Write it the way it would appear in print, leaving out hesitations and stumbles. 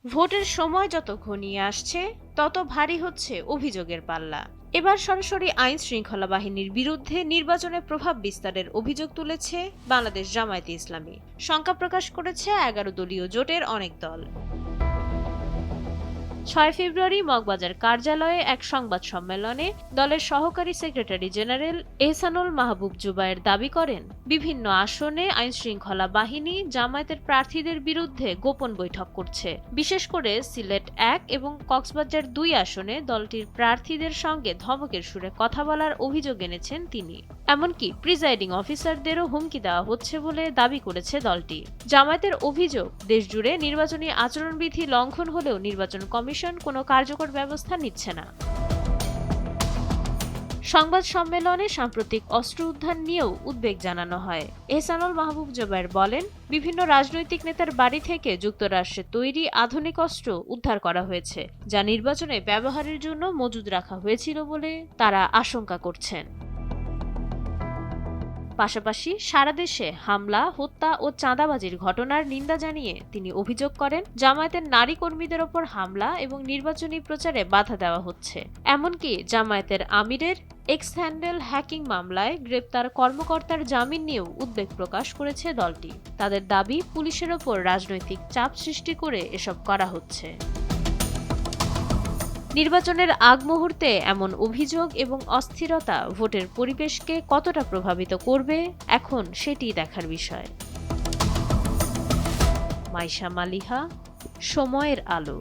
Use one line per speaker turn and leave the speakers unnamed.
ভোটের সময় যত ঘনিয়ে আসছে তত ভারী হচ্ছে অভিযোগের পাল্লা। এবার সরাসরি আইন শৃঙ্খলা বাহিনীর বিরুদ্ধে নির্বাচনে প্রভাব বিস্তারের অভিযোগ তুলেছে বাংলাদেশ জামায়াতে ইসলামী। শঙ্কা প্রকাশ করেছে ১১ দলীয় জোটের অনেক দল। ৬ ফেব্রুয়ারি মগবাজার কার্যালয়ে এক সংবাদ সম্মেলনে দলের সহকারী সেক্রেটারি জেনারেল এহসানুল মাহবুব জুবায়ের দাবি করেন, বিভিন্ন আসনে আইনশৃঙ্খলা বাহিনী জামায়াতের প্রার্থীদের বিরুদ্ধে গোপন বৈঠক করছে। বিশেষ করে সিলেট ১ এবং কক্সবাজার ২ আসনে দলটির প্রার্থীদের সঙ্গে ধমকের সুরে কথা বলার অভিযোগ এনেছেন তিনি। এমনকি প্রিজাইডিং অফিসারদেরও হুমকি দেওয়া হচ্ছে বলে দাবি করেছে দলটি। জামায়াতের অভিযোগ, দেশজুড়ে নির্বাচনী আচরণবিধি লঙ্ঘন হলেও নির্বাচন কমিশন কোনো কার্যকর ব্যবস্থা নিচ্ছে না। সংবাদ সম্মেলনে সাম্প্রতিক অস্ত্র উদ্ধার নিয়েও উদ্বেগ জানানো হয়। এহসানুল মাহবুব জুবায়ের বলেন, বিভিন্ন রাজনৈতিক নেতার বাড়ি থেকে যুক্তরাষ্ট্রে তৈরি আধুনিক অস্ত্র উদ্ধার করা হয়েছে, যা নির্বাচনে ব্যবহারের জন্য মজুদ রাখা হয়েছিল বলে তারা আশঙ্কা করছেন। পাশাপাশি সারা দেশে হামলা, হত্যা ও চাঁদাবাজির ঘটনার নিন্দা জানিয়ে তিনি অভিযোগ করেন, জামায়াতের নারী কর্মীদের ওপর হামলা এবং নির্বাচনী প্রচারে বাধা দেওয়া হচ্ছে। এমনকি জামায়াতের আমিরের এক্স হ্যান্ডেল হ্যাকিং মামলায় গ্রেপ্তার কর্মকর্তার জামিন নিয়েও উদ্বেগ প্রকাশ করেছে দলটি। তাদের দাবি, পুলিশের ওপর রাজনৈতিক চাপ সৃষ্টি করে এসব করা হচ্ছে। নির্বাচনের আগ মুহূর্তে এমন অভিযোগ এবং অস্থিরতা ভোটের পরিবেশকে কতটা প্রভাবিত করবে এখন সেটিই দেখার বিষয়। মাইশা মালিহা, সময়ের আলো।